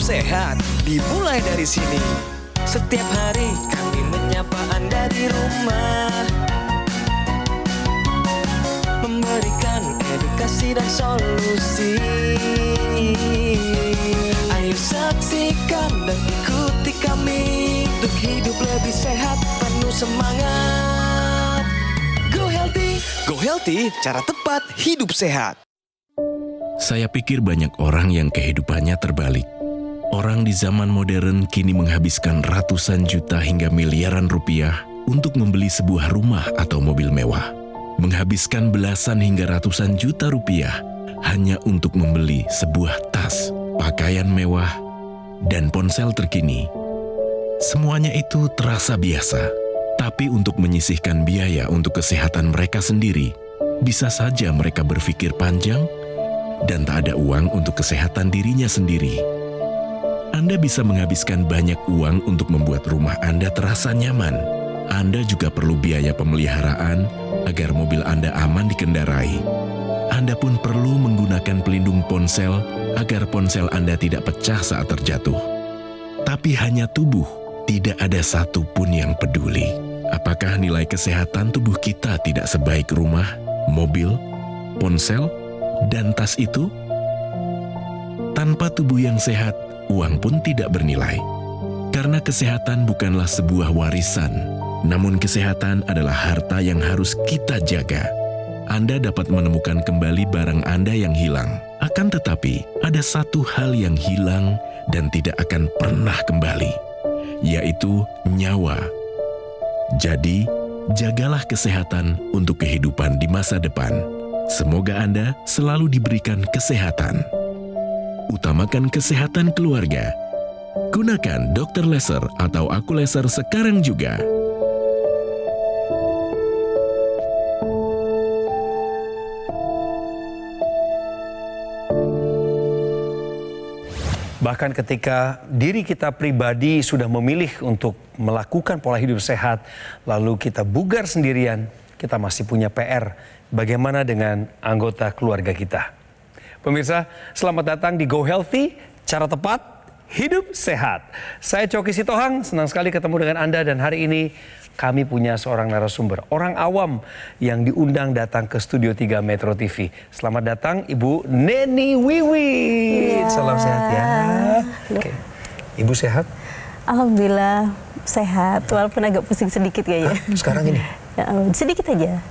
sehat dimulai dari sini. Setiap hari kami menyapa Anda di rumah, memberikan edukasi dan solusi. Ayo saksikan dan ikuti kami untuk hidup lebih sehat, penuh semangat. Go Healthy. Go Healthy, cara tepat hidup sehat. Saya pikir banyak orang yang kehidupannya terbalik. Orang di zaman modern kini menghabiskan ratusan juta hingga miliaran rupiah untuk membeli sebuah rumah atau mobil mewah. Menghabiskan belasan hingga ratusan juta rupiah hanya untuk membeli sebuah tas, pakaian mewah, dan ponsel terkini. Semuanya itu terasa biasa, tapi untuk menyisihkan biaya untuk kesehatan mereka sendiri, bisa saja mereka berpikir panjang dan tak ada uang untuk kesehatan dirinya sendiri. Anda bisa menghabiskan banyak uang untuk membuat rumah Anda terasa nyaman. Anda juga perlu biaya pemeliharaan agar mobil Anda aman dikendarai. Anda pun perlu menggunakan pelindung ponsel agar ponsel Anda tidak pecah saat terjatuh. Tapi hanya tubuh, tidak ada satupun yang peduli. Apakah nilai kesehatan tubuh kita tidak sebaik rumah, mobil, ponsel, dan tas itu? Tanpa tubuh yang sehat, uang pun tidak bernilai. Karena kesehatan bukanlah sebuah warisan, namun kesehatan adalah harta yang harus kita jaga. Anda dapat menemukan kembali barang Anda yang hilang. Akan tetapi, ada satu hal yang hilang dan tidak akan pernah kembali, yaitu nyawa. Jadi, jagalah kesehatan untuk kehidupan di masa depan. Semoga Anda selalu diberikan kesehatan. Utamakan kesehatan keluarga. Gunakan Dr. Laser atau Aku Laser sekarang juga. Bahkan ketika diri kita pribadi sudah memilih untuk melakukan pola hidup sehat, lalu kita bugar sendirian, kita masih punya PR. Bagaimana dengan anggota keluarga kita? Pemirsa, selamat datang di Go Healthy, cara tepat hidup sehat. Saya Coki Sitohang, senang sekali ketemu dengan Anda dan hari ini kami punya seorang narasumber, orang awam yang diundang datang ke Studio 3 Metro TV. Selamat datang Ibu Neni Wiwin. Salam sehat ya. Oke. Ibu sehat? Alhamdulillah sehat, walaupun agak pusing sedikit kayaknya. Sekarang ini? Ya, sedikit aja.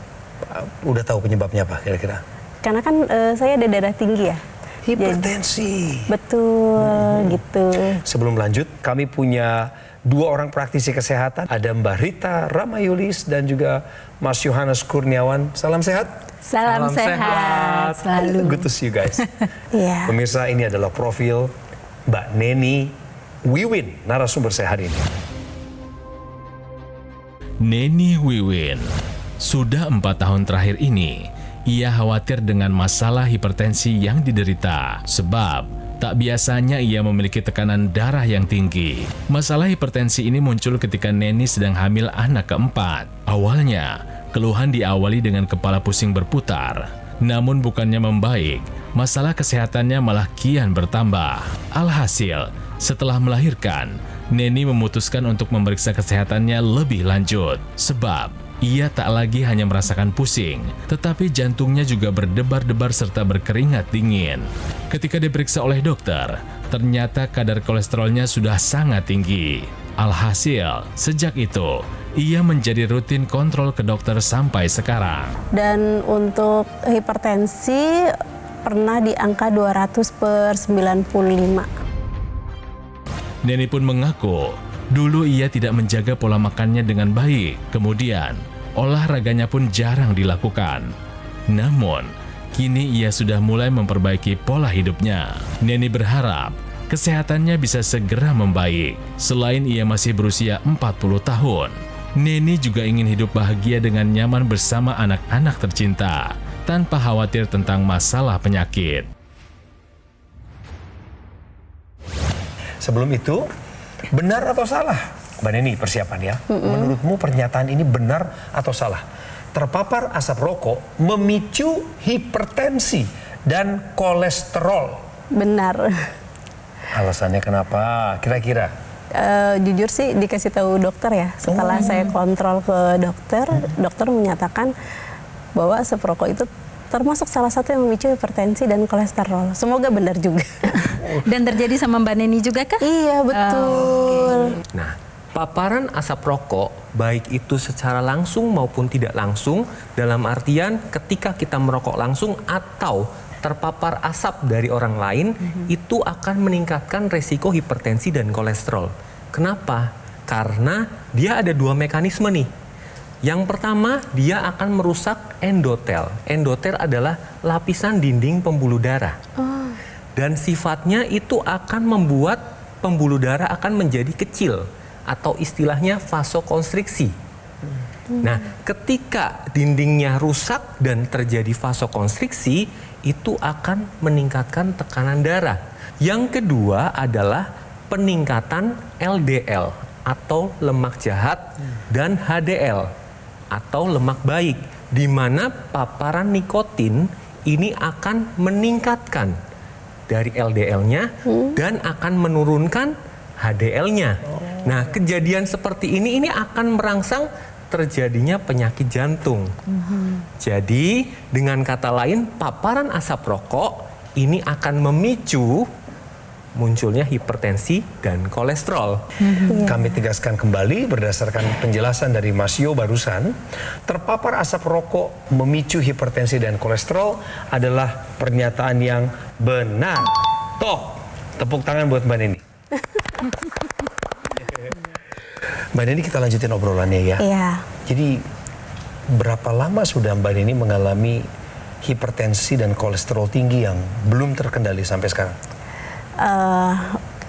Udah tahu penyebabnya apa kira-kira? Karena kan saya ada darah tinggi ya. Hipertensi. Betul, gitu. Sebelum lanjut, kami punya dua orang praktisi kesehatan. Ada Mbak Rita Ramayulis dan juga Mas Yohanes Kurniawan. Salam sehat. Salam sehat. Selalu. Good to see you guys. Iya. Pemirsa, ini adalah profil Mbak Neni Wiwin, narasumber saya hari ini. Neni Wiwin. Sudah 4 tahun terakhir ini, ia khawatir dengan masalah hipertensi yang diderita. Sebab, tak biasanya ia memiliki tekanan darah yang tinggi. Masalah hipertensi ini muncul ketika Neni sedang hamil anak keempat. Awalnya, keluhan diawali dengan kepala pusing berputar. Namun bukannya membaik, masalah kesehatannya malah kian bertambah. Alhasil, setelah melahirkan, Neni memutuskan untuk memeriksa kesehatannya lebih lanjut. Sebab, ia tak lagi hanya merasakan pusing, tetapi jantungnya juga berdebar-debar serta berkeringat dingin. Ketika diperiksa oleh dokter, ternyata kadar kolesterolnya sudah sangat tinggi. Alhasil, sejak itu, ia menjadi rutin kontrol ke dokter sampai sekarang. Dan untuk hipertensi pernah di angka 200/95. Neni pun mengaku, dulu ia tidak menjaga pola makannya dengan baik. Kemudian, olahraganya pun jarang dilakukan. Namun, kini ia sudah mulai memperbaiki pola hidupnya. Neni berharap kesehatannya bisa segera membaik. Selain ia masih berusia 40 tahun, Neni juga ingin hidup bahagia dengan nyaman bersama anak-anak tercinta, tanpa khawatir tentang masalah penyakit. Sebelum itu, benar atau salah? Mbak Neni, persiapan ya. Menurutmu pernyataan ini benar atau salah? Terpapar asap rokok memicu hipertensi dan kolesterol. Benar. Alasannya kenapa? Kira-kira? Jujur sih dikasih tahu dokter ya. Setelah saya kontrol ke dokter, dokter menyatakan bahwa asap rokok itu termasuk salah satu yang memicu hipertensi dan kolesterol. Semoga benar juga. Dan terjadi sama Mbak Neni juga kah? Iya, betul. Nah, paparan asap rokok baik itu secara langsung maupun tidak langsung, dalam artian ketika kita merokok langsung atau terpapar asap dari orang lain, itu akan meningkatkan resiko hipertensi dan kolesterol. Kenapa? Karena dia ada dua mekanisme nih. Yang pertama, dia akan merusak endotel. Endotel adalah lapisan dinding pembuluh darah. Dan sifatnya itu akan membuat pembuluh darah akan menjadi kecil atau istilahnya vasokonstriksi. Nah, ketika dindingnya rusak dan terjadi vasokonstriksi, itu akan meningkatkan tekanan darah. Yang kedua adalah peningkatan LDL atau lemak jahat dan HDL atau lemak baik, di mana paparan nikotin ini akan meningkatkan dari LDL-nya dan akan menurunkan HDL-nya. Nah, kejadian seperti ini akan merangsang terjadinya penyakit jantung. Jadi, dengan kata lain, paparan asap rokok ini akan memicu munculnya hipertensi dan kolesterol. Kami tegaskan kembali berdasarkan penjelasan dari Mas Yo barusan, terpapar asap rokok memicu hipertensi dan kolesterol adalah pernyataan yang benar. Toh, tepuk tangan buat Mbak Neni. Mbak Neni, kita lanjutin obrolannya ya. Iya. Jadi berapa lama sudah Mbak Neni mengalami hipertensi dan kolesterol tinggi yang belum terkendali sampai sekarang?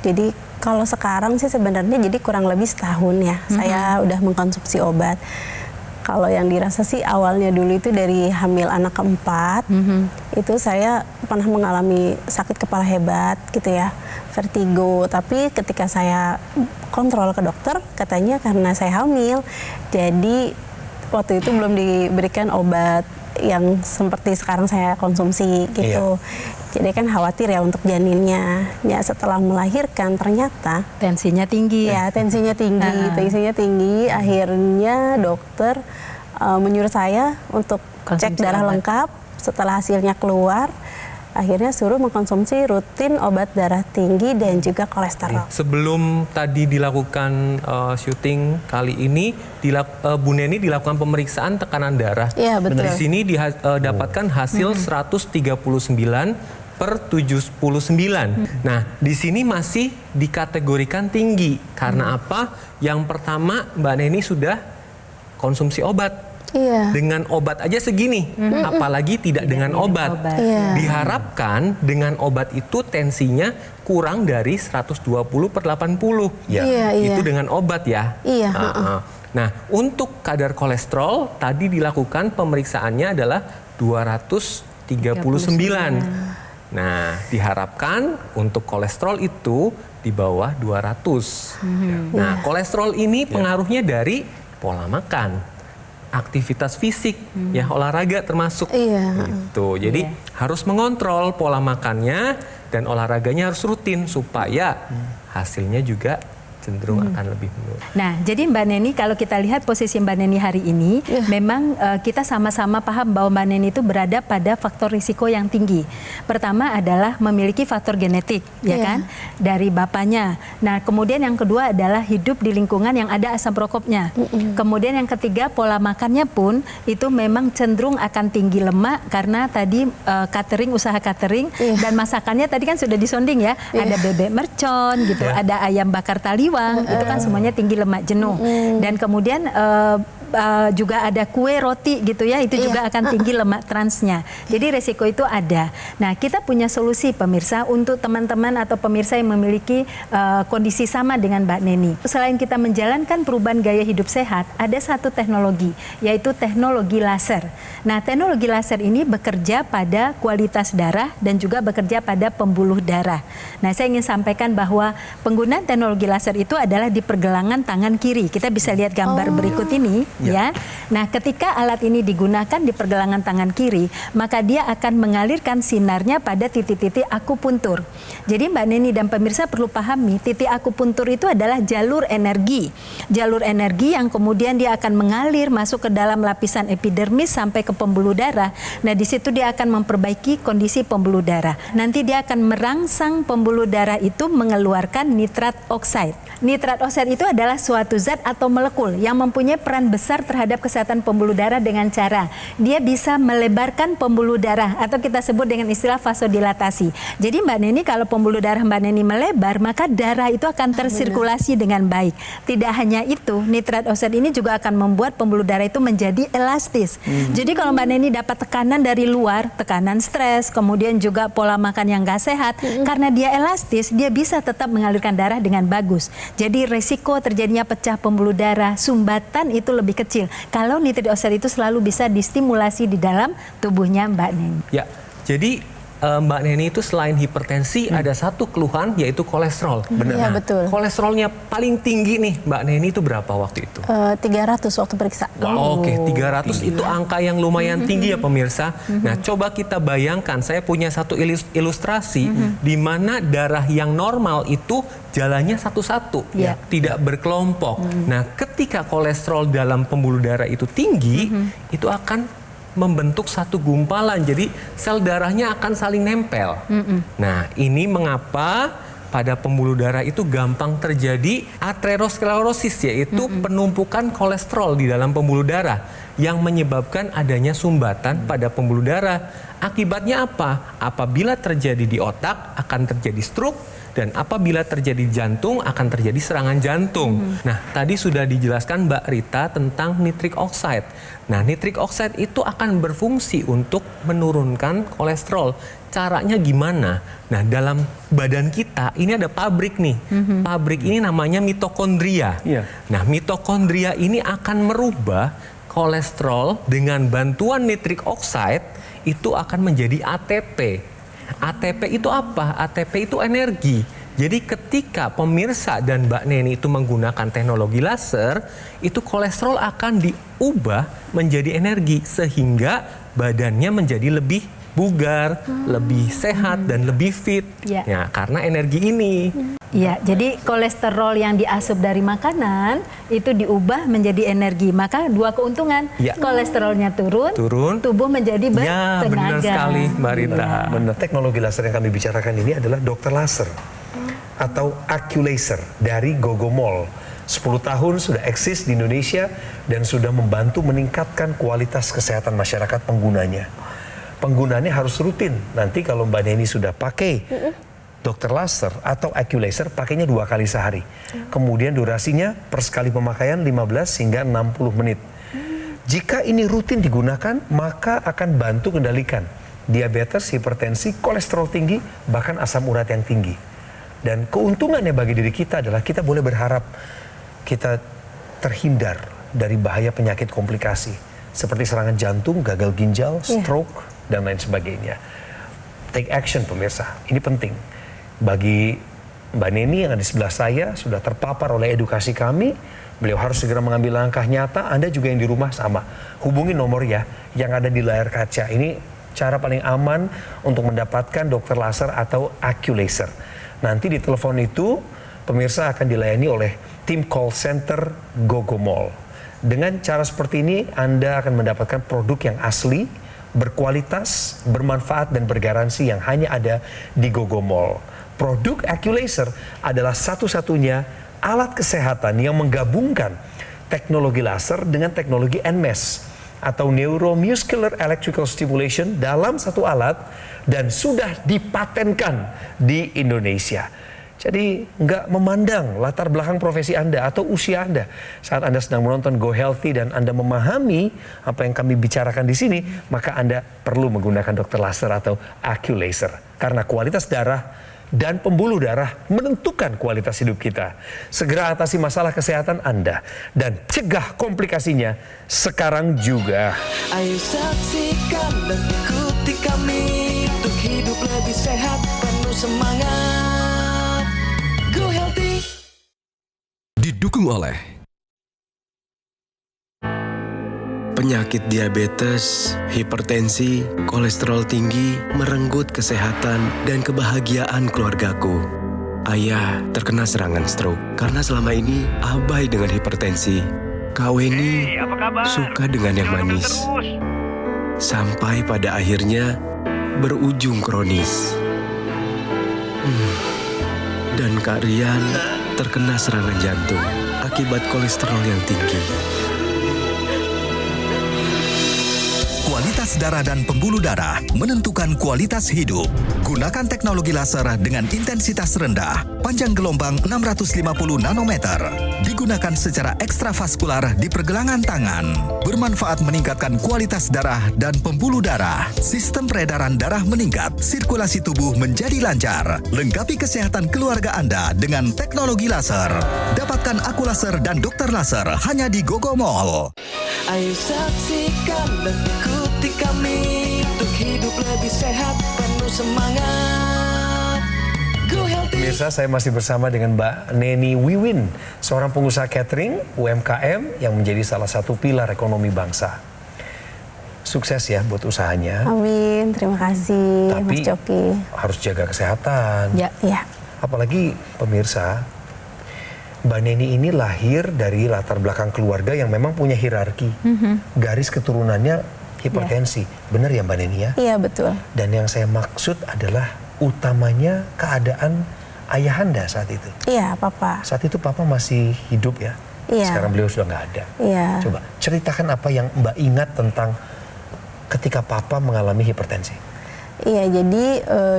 Jadi kalau sekarang sih sebenarnya jadi kurang lebih setahun ya. Saya udah mengkonsumsi obat. Kalau yang dirasa sih awalnya dulu itu dari hamil anak keempat, itu saya pernah mengalami sakit kepala hebat gitu ya, vertigo. Tapi ketika saya kontrol ke dokter, katanya karena saya hamil, jadi waktu itu belum diberikan obat yang seperti sekarang saya konsumsi gitu. Jadi kan khawatir ya untuk janinnya. Ya setelah melahirkan ternyata Tensinya tinggi. ya tensinya tinggi. Akhirnya dokter menyuruh saya untuk Konsumsi cek darah obat. lengkap. Setelah hasilnya keluar, akhirnya suruh mengkonsumsi rutin obat darah tinggi dan juga kolesterol. Sebelum tadi dilakukan syuting kali ini, Bu Neni dilakukan pemeriksaan tekanan darah. Iya, betul. Di sini dapatkan hasil 139/79. Nah, di sini masih dikategorikan tinggi. Karena apa? Yang pertama, Mbak Neni sudah konsumsi obat. Iya. Dengan obat aja segini, apalagi tidak dengan obat. Iya. Diharapkan dengan obat itu tensinya kurang dari 120/80. Iya. Itu dengan obat ya. Iya. Nah, untuk kadar kolesterol tadi dilakukan pemeriksaannya adalah 239. Nah, diharapkan untuk kolesterol itu di bawah 200. Nah, kolesterol ini pengaruhnya dari pola makan, aktivitas fisik, ya olahraga termasuk. Gitu. Jadi harus mengontrol pola makannya dan olahraganya harus rutin supaya hasilnya juga cenderung akan lebih menurun. Nah, jadi Mbak Neni, kalau kita lihat posisi Mbak Neni hari ini, memang kita sama-sama paham bahwa Mbak Neni itu berada pada faktor risiko yang tinggi. Pertama adalah memiliki faktor genetik, ya kan, dari bapaknya. Nah, kemudian yang kedua adalah hidup di lingkungan yang ada asam rokoknya. Kemudian yang ketiga, pola makannya pun itu memang cenderung akan tinggi lemak karena tadi usaha catering dan masakannya tadi kan sudah disonding ya, ada bebek mercon gitu, ada ayam bakar taliwang. Itu kan semuanya tinggi lemak jenuh. Dan kemudian juga ada kue roti gitu ya, itu juga akan tinggi lemak transnya. Jadi resiko itu ada. Nah, kita punya solusi pemirsa untuk teman-teman atau pemirsa yang memiliki kondisi sama dengan Mbak Neni. Selain kita menjalankan perubahan gaya hidup sehat, ada satu teknologi, yaitu teknologi laser. Nah, teknologi laser ini bekerja pada kualitas darah dan juga bekerja pada pembuluh darah. Nah, saya ingin sampaikan bahwa penggunaan teknologi laser itu adalah di pergelangan tangan kiri. Kita bisa lihat gambar berikut ini. ya. Nah, ketika alat ini digunakan di pergelangan tangan kiri, maka dia akan mengalirkan sinarnya pada titik-titik akupuntur. Jadi Mbak Neni dan pemirsa perlu pahami, titik akupuntur itu adalah jalur energi. Jalur energi yang kemudian dia akan mengalir masuk ke dalam lapisan epidermis sampai ke pembuluh darah. Nah, di situ dia akan memperbaiki kondisi pembuluh darah. Nanti dia akan merangsang pembuluh darah itu mengeluarkan nitrat oksida. Nitrat oksida itu adalah suatu zat atau molekul yang mempunyai peran besar terhadap kesehatan pembuluh darah dengan cara dia bisa melebarkan pembuluh darah atau kita sebut dengan istilah vasodilatasi. Jadi Mbak Neni, kalau pembuluh darah Mbak Neni melebar, maka darah itu akan tersirkulasi dengan baik. Tidak hanya itu, nitrat oksida ini juga akan membuat pembuluh darah itu menjadi elastis. Jadi kalau Mbak Neni dapat tekanan dari luar, tekanan stres, kemudian juga pola makan yang gak sehat, karena dia elastis, dia bisa tetap mengalirkan darah dengan bagus. Jadi resiko terjadinya pecah pembuluh darah, sumbatan itu lebih kecil. Kalau nitrat oksida itu selalu bisa distimulasi di dalam tubuhnya Mbak Neni. Ya, jadi Mbak Neni itu selain hipertensi ada satu keluhan yaitu kolesterol. Benar. Iya, betul. Kolesterolnya paling tinggi nih Mbak Neni itu berapa waktu itu? 300 waktu periksa. Oke, 300 itu angka yang lumayan tinggi ya pemirsa. Nah, coba kita bayangkan, saya punya satu ilustrasi di mana darah yang normal itu jalannya satu-satu, tidak berkelompok. Nah, ketika kolesterol dalam pembuluh darah itu tinggi, itu akan membentuk satu gumpalan, jadi sel darahnya akan saling nempel. Nah, ini mengapa pada pembuluh darah itu gampang terjadi aterosklerosis, yaitu penumpukan kolesterol di dalam pembuluh darah yang menyebabkan adanya sumbatan pada pembuluh darah. Akibatnya apa? Apabila terjadi di otak akan terjadi stroke, dan apabila terjadi jantung akan terjadi serangan jantung. Nah, tadi sudah dijelaskan Mbak Rita tentang nitric oxide. Nah, nitric oxide itu akan berfungsi untuk menurunkan kolesterol. Caranya gimana? Nah, dalam badan kita ini ada pabrik nih. Pabrik ini namanya mitokondria. Nah, mitokondria ini akan merubah kolesterol dengan bantuan nitric oxide itu akan menjadi ATP. ATP itu apa? ATP itu energi. Jadi ketika pemirsa dan Mbak Neni itu menggunakan teknologi laser, itu kolesterol akan diubah menjadi energi sehingga badannya menjadi lebih bugar, lebih sehat dan lebih fit. Ya, karena energi ini. Ya, jadi kolesterol yang diasup dari makanan itu diubah menjadi energi. Maka dua keuntungan, kolesterolnya turun, tubuh menjadi bertenaga. Ya, benar sekali Mbak Rita. Benar. Teknologi laser yang kami bicarakan ini adalah dokter laser atau Aculaser dari Gogomol. 10 tahun sudah eksis di Indonesia dan sudah membantu meningkatkan kualitas kesehatan masyarakat penggunanya. Penggunaannya harus rutin. Nanti kalau Mbak Neni sudah pakai dokter laser atau Aculaser, pakainya 2 kali sehari. Kemudian durasinya per sekali pemakaian 15 hingga 60 menit. Jika ini rutin digunakan, maka akan bantu kendalikan diabetes, hipertensi, kolesterol tinggi, bahkan asam urat yang tinggi. Dan keuntungannya bagi diri kita adalah kita boleh berharap kita terhindar dari bahaya penyakit komplikasi seperti serangan jantung, gagal ginjal, stroke, dan lain sebagainya. Take action pemirsa, ini penting. Bagi Mbak Neni yang ada di sebelah saya sudah terpapar oleh edukasi kami, beliau harus segera mengambil langkah nyata. Anda juga yang di rumah sama, hubungi nomor ya yang ada di layar kaca. Ini cara paling aman untuk mendapatkan dokter laser atau Aculaser. Nanti di telepon itu pemirsa akan dilayani oleh tim call center Gogomol. Dengan cara seperti ini Anda akan mendapatkan produk yang asli, berkualitas, bermanfaat dan bergaransi yang hanya ada di Gogomol. Produk Aculaser adalah satu-satunya alat kesehatan yang menggabungkan teknologi laser dengan teknologi NMES atau Neuromuscular Electrical Stimulation dalam satu alat dan sudah dipatenkan di Indonesia. Jadi nggak memandang latar belakang profesi Anda atau usia Anda. Saat Anda sedang menonton Go Healthy dan Anda memahami apa yang kami bicarakan di sini, maka Anda perlu menggunakan dokter laser atau Aculaser. Karena kualitas darah dan pembuluh darah menentukan kualitas hidup kita. Segera atasi masalah kesehatan Anda dan cegah komplikasinya sekarang juga. Ayo saksikan dan ikuti kami untuk hidup lebih sehat, penuh semangat. Go Healthy. Didukung oleh Penyakit diabetes, hipertensi, kolesterol tinggi merenggut kesehatan dan kebahagiaan keluargaku. Ayah terkena serangan stroke karena selama ini abai dengan hipertensi. Kak Weni suka dengan yang manis. Sampai pada akhirnya berujung kronis. Dan Kak Rian terkena serangan jantung akibat kolesterol yang tinggi. Kualitas darah dan pembuluh darah menentukan kualitas hidup. Gunakan teknologi laser dengan intensitas rendah, panjang gelombang 650 nanometer. Digunakan secara ekstravaskular di pergelangan tangan. Bermanfaat meningkatkan kualitas darah dan pembuluh darah. Sistem peredaran darah meningkat, sirkulasi tubuh menjadi lancar. Lengkapi kesehatan keluarga Anda dengan teknologi laser. Dapatkan aku laser dan dokter laser hanya di Gogo Mall. Ayo saksikan dan ikuti kami untuk hidup lebih sehat, penuh semangat. Go Healthy. Pemirsa, saya masih bersama dengan Mbak Neni Wiwin, seorang pengusaha catering UMKM yang menjadi salah satu pilar ekonomi bangsa. Sukses ya buat usahanya. Amin, terima kasih Mas Tapi Coki. harus jaga kesehatan. Ya. Iya. Apalagi pemirsa, Mbak Neni ini lahir dari latar belakang keluarga yang memang punya hierarki. Garis keturunannya hipertensi. Benar ya Mbak Neni ya? Iya, betul. Dan yang saya maksud adalah utamanya keadaan ayahanda saat itu. Iya, Papa. Saat itu Papa masih hidup ya? Iya. Sekarang beliau sudah nggak ada. Iya. Coba ceritakan apa yang Mbak ingat tentang ketika Papa mengalami hipertensi. Iya, jadi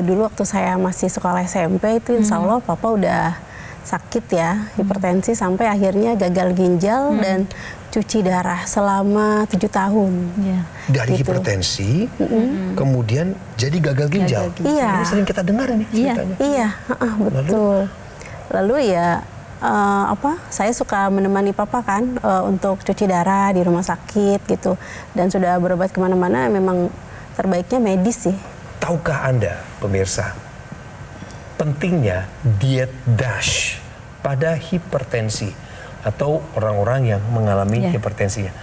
dulu waktu saya masih sekolah SMP itu insya Allah Papa udah sakit ya, hipertensi sampai akhirnya gagal ginjal dan cuci darah selama 7 tahun. Ya. Dari Gitu. hipertensi, kemudian jadi gagal ginjal. Iya. Ini sering kita dengar ini ceritanya. Iya, betul. Lalu ya saya suka menemani Papa kan untuk cuci darah di rumah sakit gitu, dan sudah berobat kemana-mana. Memang terbaiknya medis sih. Tahukah Anda, pemirsa, pentingnya diet DASH pada hipertensi atau orang-orang yang mengalami hipertensinya?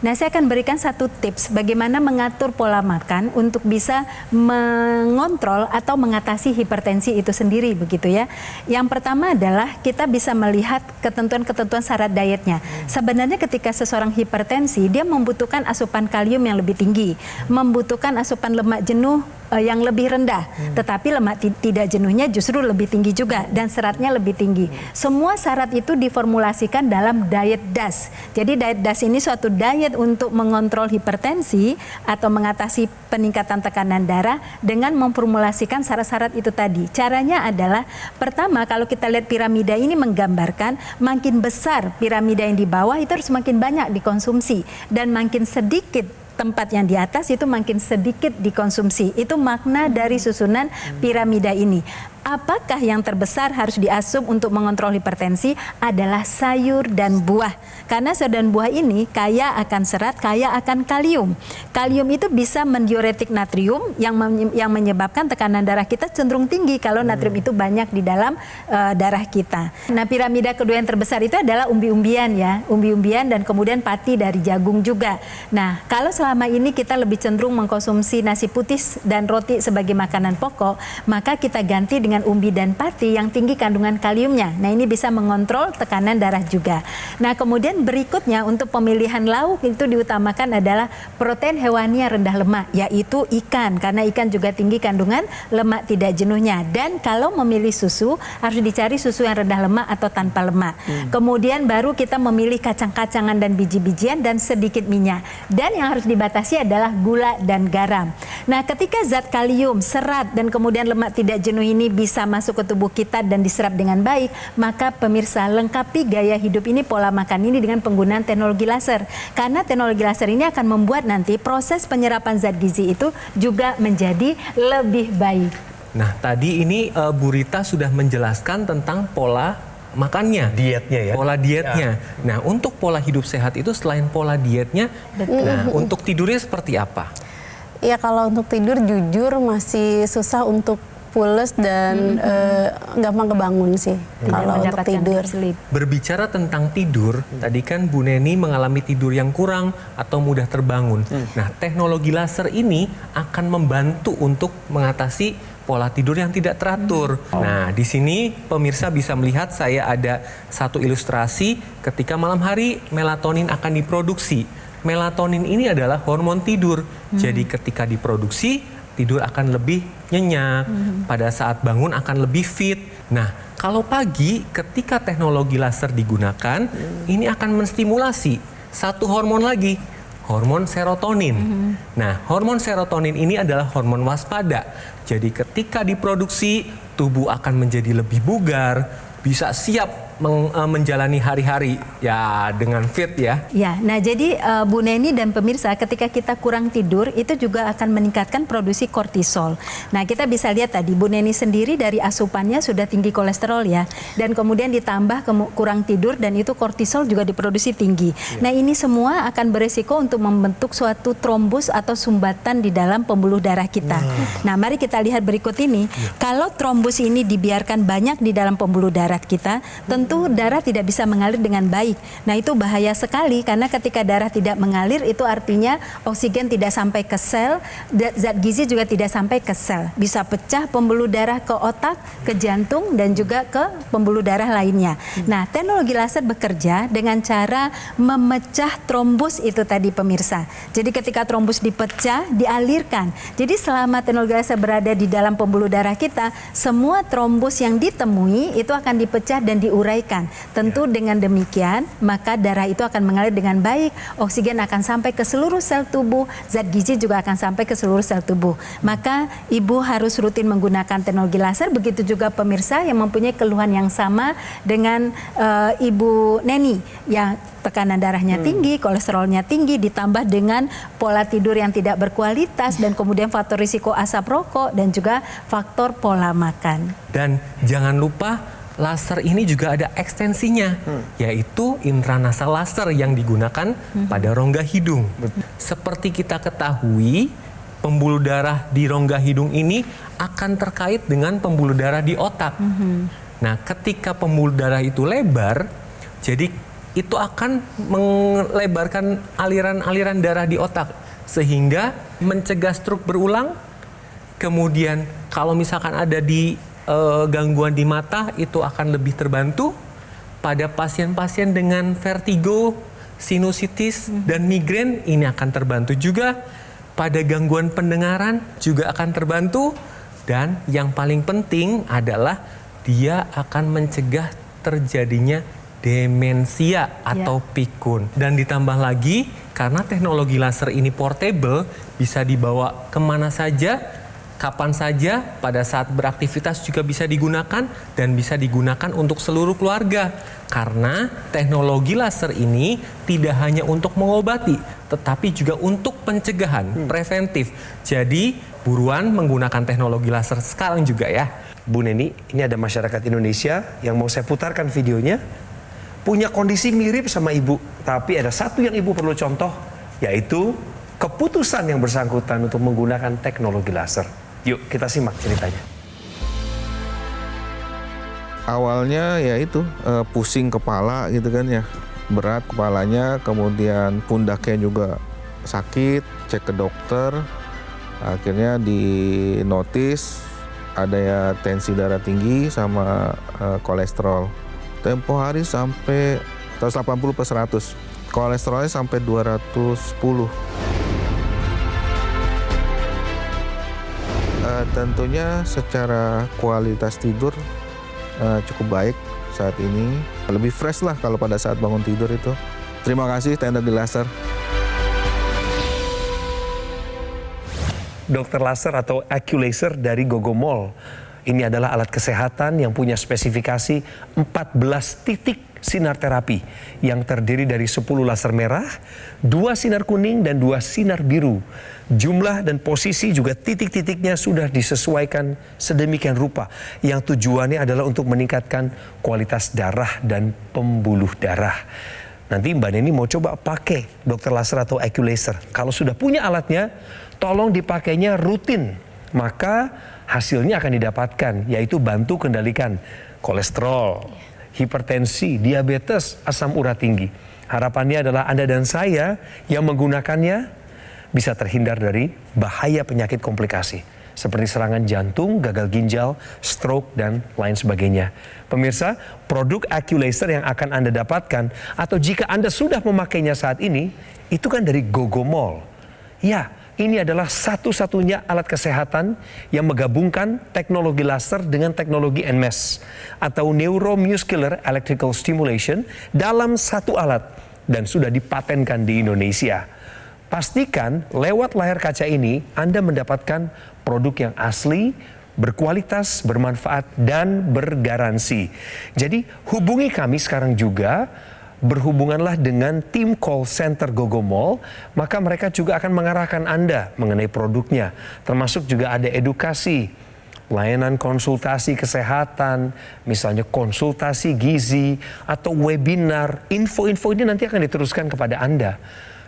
Nah, saya akan berikan satu tips bagaimana mengatur pola makan untuk bisa mengontrol atau mengatasi hipertensi itu sendiri, begitu ya. Yang pertama adalah kita bisa melihat ketentuan-ketentuan syarat dietnya. Sebenarnya ketika seseorang hipertensi, dia membutuhkan asupan kalium yang lebih tinggi, membutuhkan asupan lemak jenuh yang lebih rendah, tetapi lemak tidak jenuhnya justru lebih tinggi juga dan seratnya lebih tinggi. Semua syarat itu diformulasikan dalam diet DASH. Jadi diet DASH ini suatu diet untuk mengontrol hipertensi atau mengatasi peningkatan tekanan darah dengan memformulasikan syarat-syarat itu tadi. Caranya adalah pertama, kalau kita lihat piramida ini menggambarkan makin besar piramida yang di bawah itu harus makin banyak dikonsumsi dan makin sedikit tempat yang di atas itu makin sedikit dikonsumsi. Itu makna dari susunan piramida ini. Apakah yang terbesar harus diasup untuk mengontrol hipertensi adalah sayur dan buah. Karena sayur dan buah ini kaya akan serat, kaya akan kalium. Kalium itu bisa mendiuretik natrium yang menyebabkan tekanan darah kita cenderung tinggi kalau natrium itu banyak di dalam darah kita. Nah, piramida kedua yang terbesar itu adalah umbi-umbian ya. Umbi-umbian dan kemudian pati dari jagung juga. Nah, kalau selama ini kita lebih cenderung mengkonsumsi nasi putih dan roti sebagai makanan pokok, maka kita ganti dengan umbi dan pati yang tinggi kandungan kaliumnya. Nah, ini bisa mengontrol tekanan darah juga. Nah, kemudian berikutnya untuk pemilihan lauk itu diutamakan adalah protein hewani yang rendah lemak, yaitu ikan, karena ikan juga tinggi kandungan lemak tidak jenuhnya. Dan kalau memilih susu, harus dicari susu yang rendah lemak atau tanpa lemak. Kemudian baru kita memilih kacang-kacangan dan biji-bijian dan sedikit minyak. Dan yang harus dibatasi adalah gula dan garam. Nah, ketika zat kalium, serat, dan kemudian lemak tidak jenuh ini bisa masuk ke tubuh kita dan diserap dengan baik, maka pemirsa lengkapi gaya hidup ini, pola makan ini dengan penggunaan teknologi laser. Karena teknologi laser ini akan membuat nanti proses penyerapan zat gizi itu juga menjadi lebih baik. Nah, tadi ini Bu Rita sudah menjelaskan tentang pola makannya, dietnya ya, pola dietnya. Nah, untuk pola hidup sehat itu selain pola dietnya, nah untuk tidurnya seperti apa? Ya, kalau untuk tidur jujur masih susah untuk pules dan gampang kebangun sih kalau untuk mendapatkan tidur. deep sleep. Berbicara tentang tidur, tadi kan Bu Neni mengalami tidur yang kurang atau mudah terbangun. Nah, teknologi laser ini akan membantu untuk mengatasi pola tidur yang tidak teratur. Nah, di sini pemirsa bisa melihat saya ada satu ilustrasi ketika malam hari melatonin akan diproduksi. Melatonin ini adalah hormon tidur. Jadi ketika diproduksi, tidur akan lebih nyenyak, pada saat bangun akan lebih fit. Nah, kalau pagi ketika teknologi laser digunakan, ini akan menstimulasi satu hormon lagi, hormon serotonin. Nah, hormon serotonin ini adalah hormon waspada. Jadi ketika diproduksi, tubuh akan menjadi lebih bugar, bisa siap menjalani hari-hari ya dengan fit ya. Ya, nah jadi Bu Neni dan pemirsa, ketika kita kurang tidur itu juga akan meningkatkan produksi kortisol. Nah, kita bisa lihat tadi Bu Neni sendiri dari asupannya sudah tinggi kolesterol ya, dan kemudian ditambah kurang tidur dan itu kortisol juga diproduksi tinggi. Nah, ini semua akan beresiko untuk membentuk suatu trombus atau sumbatan di dalam pembuluh darah kita. Nah, mari kita lihat berikut ini. Kalau trombus ini dibiarkan banyak di dalam pembuluh darah kita, tentu darah tidak bisa mengalir dengan baik. Nah, itu bahaya sekali karena ketika darah tidak mengalir itu artinya oksigen tidak sampai ke sel, zat gizi juga tidak sampai ke sel. Bisa pecah pembuluh darah ke otak, ke jantung dan juga ke pembuluh darah lainnya. Nah, teknologi laser bekerja dengan cara memecah trombus itu tadi pemirsa. Jadi ketika trombus dipecah, dialirkan. Jadi selama teknologi laser berada di dalam pembuluh darah kita, semua trombus yang ditemui itu akan dipecah dan diuraikan. Tentu dengan demikian maka darah itu akan mengalir dengan baik, oksigen akan sampai ke seluruh sel tubuh, zat gizi juga akan sampai ke seluruh sel tubuh. Maka ibu harus rutin menggunakan teknologi laser, begitu juga pemirsa yang mempunyai keluhan yang sama dengan Ibu Neni yang tekanan darahnya tinggi, kolesterolnya tinggi, ditambah dengan pola tidur yang tidak berkualitas dan kemudian faktor risiko asap rokok dan juga faktor pola makan. Dan jangan lupa laser ini juga ada ekstensinya, yaitu intranasal laser yang digunakan pada rongga hidung. Seperti kita ketahui, pembuluh darah di rongga hidung ini akan terkait dengan pembuluh darah di otak. Nah, ketika pembuluh darah itu lebar, jadi itu akan melebarkan aliran-aliran darah di otak, sehingga mencegah stroke berulang. Kemudian kalau misalkan ada di gangguan di mata itu akan lebih terbantu. Pada pasien-pasien dengan vertigo, sinusitis, dan migrain ini akan terbantu juga. Pada gangguan pendengaran juga akan terbantu. Dan yang paling penting adalah dia akan mencegah terjadinya demensia atau pikun. Dan ditambah lagi karena teknologi laser ini portable, bisa dibawa kemana saja, kapan saja, pada saat beraktivitas juga bisa digunakan dan bisa digunakan untuk seluruh keluarga. Karena teknologi laser ini tidak hanya untuk mengobati, tetapi juga untuk pencegahan, preventif. Jadi buruan menggunakan teknologi laser sekarang juga ya. Bu Neni, ini ada masyarakat Indonesia yang mau saya putarkan videonya, punya kondisi mirip sama ibu, tapi ada satu yang ibu perlu contoh, yaitu keputusan yang bersangkutan untuk menggunakan teknologi laser. Yuk kita simak ceritanya. Awalnya ya itu pusing kepala gitu kan ya, berat kepalanya, kemudian pundaknya juga sakit, cek ke dokter, akhirnya di notis ada ya tensi darah tinggi sama kolesterol. Tempo hari sampai 180/100, kolesterolnya sampai 210. Tentunya secara kualitas tidur cukup baik saat ini. Lebih fresh lah kalau pada saat bangun tidur itu. Terima kasih teknologi laser. Dokter laser atau Acculaser dari Gogomol. Ini adalah alat kesehatan yang punya spesifikasi 14 titik sinar terapi yang terdiri dari 10 laser merah, 2 sinar kuning, dan 2 sinar biru. Jumlah dan posisi juga titik-titiknya sudah disesuaikan sedemikian rupa yang tujuannya adalah untuk meningkatkan kualitas darah dan pembuluh darah. Nanti Mbak Neni mau coba pakai dokter laser atau Acculaser. Kalau sudah punya alatnya, tolong dipakainya rutin. maka hasilnya akan didapatkan, yaitu bantu kendalikan kolesterol, hipertensi, diabetes, asam urat tinggi. Harapannya adalah Anda dan saya yang menggunakannya bisa terhindar dari bahaya penyakit komplikasi seperti serangan jantung, gagal ginjal, stroke, dan lain sebagainya. Pemirsa, produk Aculaser yang akan Anda dapatkan atau jika Anda sudah memakainya saat ini, itu kan dari Gogomol. Ya, ini adalah satu-satunya alat kesehatan yang menggabungkan teknologi laser dengan teknologi NMES atau Neuromuscular Electrical Stimulation dalam satu alat dan sudah dipatenkan di Indonesia. Pastikan lewat layar kaca ini Anda mendapatkan produk yang asli, berkualitas, bermanfaat, dan bergaransi. Jadi hubungi kami sekarang juga, berhubunganlah dengan tim call center Gogomol, maka mereka juga akan mengarahkan Anda mengenai produknya. Termasuk juga ada edukasi, layanan konsultasi kesehatan, misalnya konsultasi gizi, atau webinar. Info-info ini nanti akan diteruskan kepada Anda.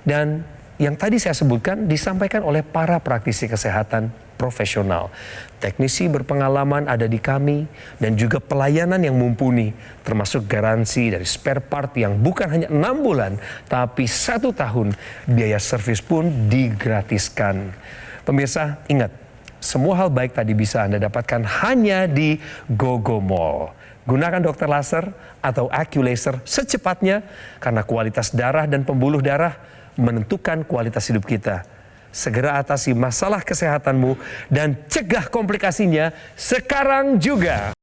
Dan yang tadi saya sebutkan disampaikan oleh para praktisi kesehatan profesional. Teknisi berpengalaman ada di kami dan juga pelayanan yang mumpuni, termasuk garansi dari spare part yang bukan hanya 6 bulan, tapi 1 tahun. Biaya servis pun digratiskan. Pemirsa, ingat, semua hal baik tadi bisa Anda dapatkan hanya di Gogomol. Gunakan dokter laser atau Aculaser secepatnya karena kualitas darah dan pembuluh darah menentukan kualitas hidup kita. Segera atasi masalah kesehatanmu dan cegah komplikasinya sekarang juga.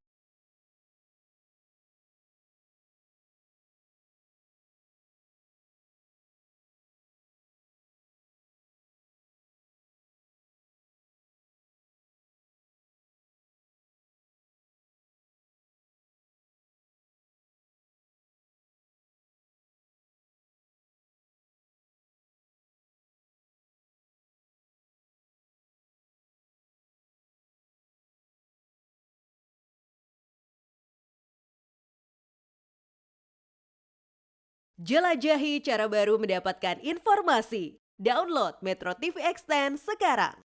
Jelajahi cara baru mendapatkan informasi. Download Metro TV Extend sekarang.